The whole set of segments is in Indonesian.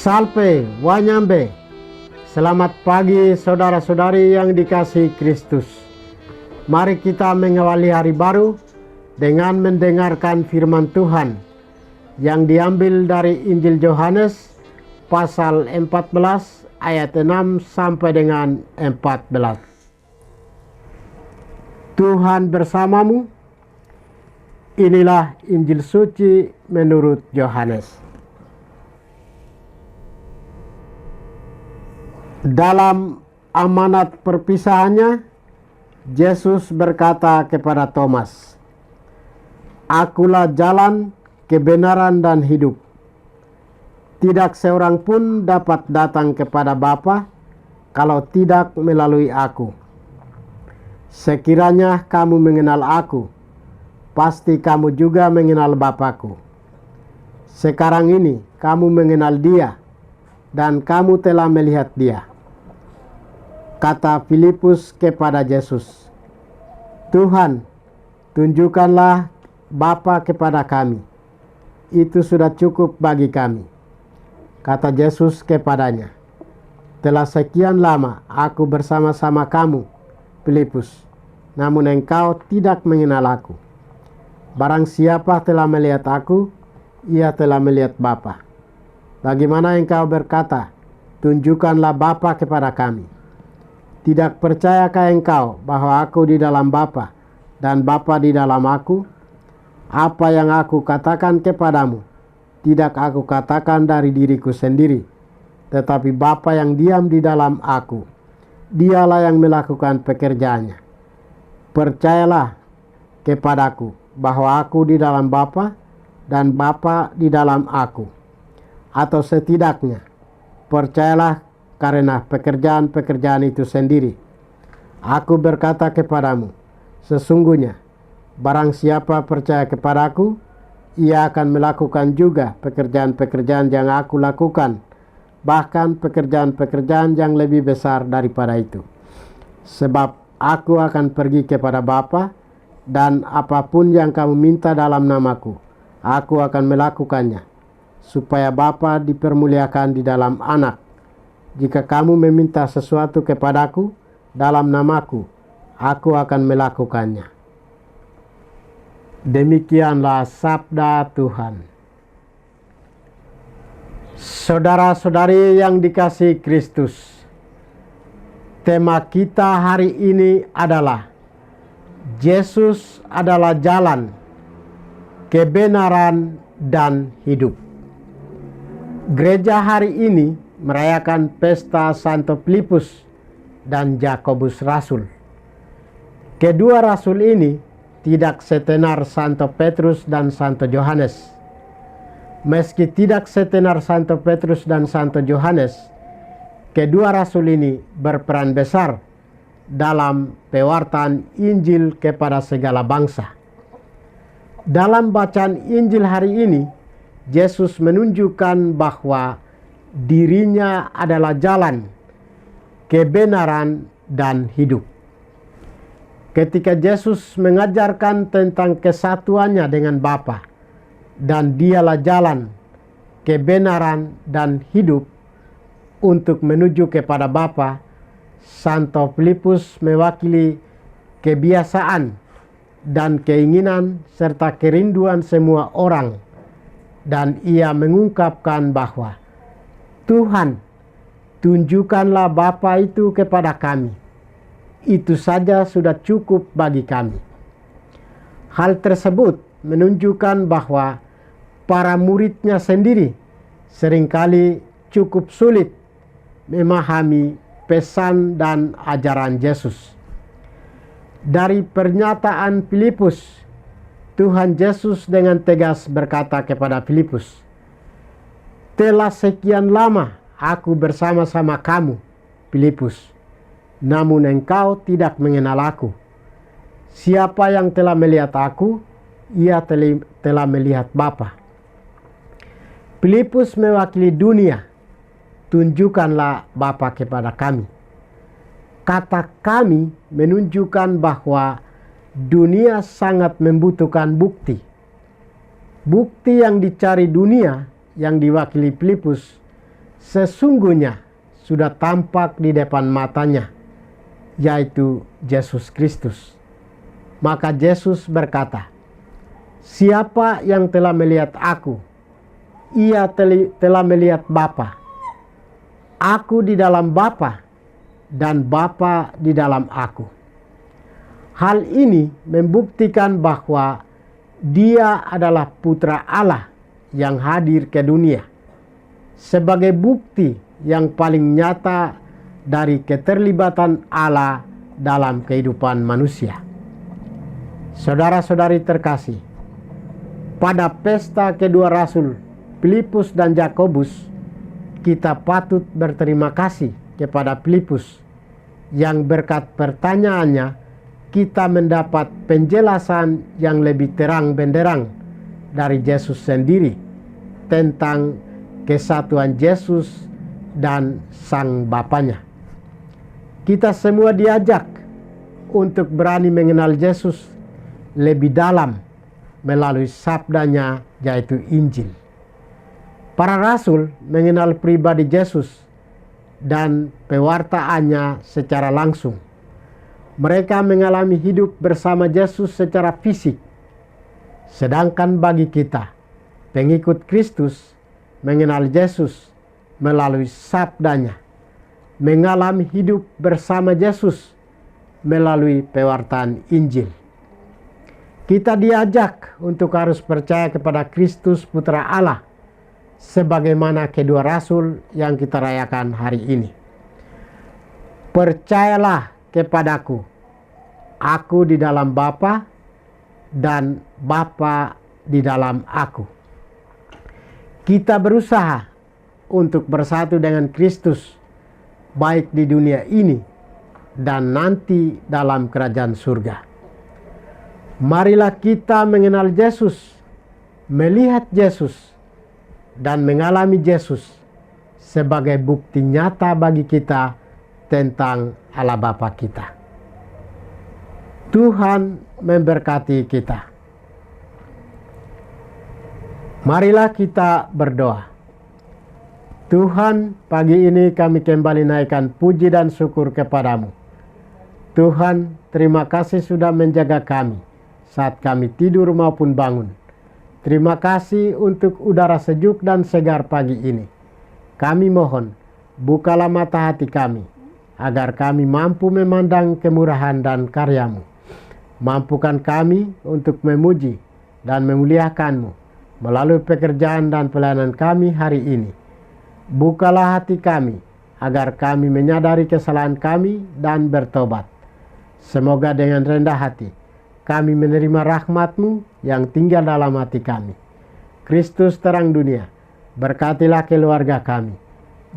Salve, Wanyambe. Selamat pagi saudara-saudari yang dikasihi Kristus. Mari kita mengawali hari baru dengan mendengarkan firman Tuhan yang diambil dari Injil Yohanes pasal 14 ayat 6 sampai dengan 14. Tuhan bersamamu. Inilah Injil suci menurut Yohanes. Dalam amanat perpisahannya, Yesus berkata kepada Thomas, "Akulah jalan, kebenaran dan hidup. Tidak seorang pun dapat datang kepada Bapa kalau tidak melalui aku. Sekiranya kamu mengenal aku, pasti kamu juga mengenal Bapa-Ku. Sekarang ini kamu mengenal Dia dan kamu telah melihat Dia." Kata Filipus kepada Yesus, "Tuhan, tunjukkanlah Bapa kepada kami. Itu sudah cukup bagi kami." Kata Yesus kepadanya, "Telah sekian lama aku bersama-sama kamu, Filipus, namun engkau tidak mengenal aku. Barang siapa telah melihat aku, ia telah melihat Bapa. Bagaimana engkau berkata, 'Tunjukkanlah Bapa kepada kami'? Tidak percayakah engkau bahwa aku di dalam Bapa dan Bapa di dalam aku? Apa yang aku katakan kepadamu, tidak aku katakan dari diriku sendiri, tetapi Bapa yang diam di dalam aku, Dialah yang melakukan pekerjaannya. Percayalah kepadaku bahwa aku di dalam Bapa dan Bapa di dalam aku. Atau setidaknya, percayalah karena pekerjaan-pekerjaan itu sendiri. Aku berkata kepadamu, sesungguhnya barang siapa percaya kepadaku, ia akan melakukan juga pekerjaan-pekerjaan yang aku lakukan, bahkan pekerjaan-pekerjaan yang lebih besar daripada itu. Sebab aku akan pergi kepada Bapa, dan apapun yang kamu minta dalam namaku, aku akan melakukannya, supaya Bapa dipermuliakan di dalam Anak. Jika kamu meminta sesuatu kepadaku dalam namaku, aku akan melakukannya." Demikianlah sabda Tuhan. Saudara-saudari yang dikasihi Kristus, tema kita hari ini adalah Yesus adalah jalan, kebenaran, dan hidup. Gereja hari ini merayakan pesta Santo Filipus dan Yakobus Rasul. Kedua rasul ini tidak setenar Santo Petrus dan Santo Yohanes. Meski tidak setenar Santo Petrus dan Santo Yohanes, kedua rasul ini berperan besar dalam pewartaan Injil kepada segala bangsa. Dalam bacaan Injil hari ini, Yesus menunjukkan bahwa dirinya adalah jalan, kebenaran, dan hidup. Ketika Yesus mengajarkan tentang kesatuannya dengan Bapa, dan Dialah jalan, kebenaran, dan hidup untuk menuju kepada Bapa, Santo Filipus mewakili kebiasaan dan keinginan serta kerinduan semua orang, dan ia mengungkapkan bahwa, "Tuhan, tunjukkanlah Bapa itu kepada kami. Itu saja sudah cukup bagi kami." Hal tersebut menunjukkan bahwa para muridnya sendiri seringkali cukup sulit memahami pesan dan ajaran Yesus. Dari pernyataan Filipus, Tuhan Yesus dengan tegas berkata kepada Filipus, "Telah sekian lama aku bersama-sama kamu, Filipus, namun engkau tidak mengenal aku. Siapa yang telah melihat aku, ia telah melihat Bapa." Filipus mewakili dunia. "Tunjukkanlah Bapa kepada kami." Kata "kami" menunjukkan bahwa dunia sangat membutuhkan bukti. Bukti yang dicari dunia yang diwakili Filipus sesungguhnya sudah tampak di depan matanya, yaitu Yesus Kristus. Maka Yesus berkata, "Siapa yang telah melihat aku, ia telah melihat Bapa. Aku di dalam Bapa dan Bapa di dalam aku." Hal ini membuktikan bahwa Dia adalah Putra Allah yang hadir ke dunia sebagai bukti yang paling nyata dari keterlibatan Allah dalam kehidupan manusia. Saudara-saudari terkasih, pada pesta kedua rasul Filipus dan Yakobus, kita patut berterima kasih kepada Filipus yang berkat pertanyaannya kita mendapat penjelasan yang lebih terang benderang dari Yesus sendiri tentang kesatuan Yesus dan Sang Bapanya. Kita semua diajak untuk berani mengenal Yesus lebih dalam melalui sabdanya, yaitu Injil. Para rasul mengenal pribadi Yesus dan pewartaannya secara langsung. Mereka mengalami hidup bersama Yesus secara fisik. Sedangkan bagi kita, pengikut Kristus, mengenal Yesus melalui sabdanya, mengalami hidup bersama Yesus melalui pewartaan Injil. Kita diajak untuk harus percaya kepada Kristus Putra Allah sebagaimana kedua rasul yang kita rayakan hari ini. Percayalah kepadaku, aku di dalam Bapa dan Bapa di dalam aku. Kita berusaha untuk bersatu dengan Kristus baik di dunia ini dan nanti dalam kerajaan surga. Marilah kita mengenal Yesus, melihat Yesus, dan mengalami Yesus sebagai bukti nyata bagi kita tentang Allah Bapa kita. Tuhan memberkati kita. Marilah kita berdoa. Tuhan, pagi ini kami kembali naikkan puji dan syukur kepadamu. Tuhan, terima kasih sudah menjaga kami saat kami tidur maupun bangun. Terima kasih untuk udara sejuk dan segar pagi ini. Kami mohon, bukalah mata hati kami, agar kami mampu memandang kemurahan dan karya-Mu. Mampukan kami untuk memuji dan memuliakan-Mu melalui pekerjaan dan pelayanan kami hari ini. Bukalah hati kami, agar kami menyadari kesalahan kami dan bertobat. Semoga dengan rendah hati, kami menerima rahmat-Mu yang tinggal dalam hati kami. Kristus terang dunia, berkatilah keluarga kami.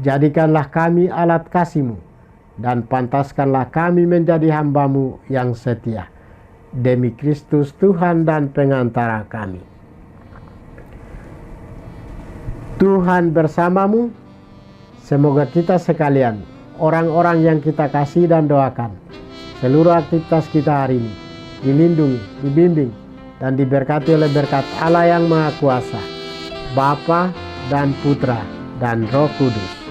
Jadikanlah kami alat kasih-Mu, dan pantaskanlah kami menjadi hamba-Mu yang setia. Demi Kristus Tuhan dan pengantara kami. Tuhan bersamamu. Semoga kita sekalian, orang-orang yang kita kasih dan doakan, seluruh aktivitas kita hari ini dilindungi, dibimbing, dan diberkati oleh berkat Allah yang Maha Kuasa, Bapa dan Putra dan Roh Kudus.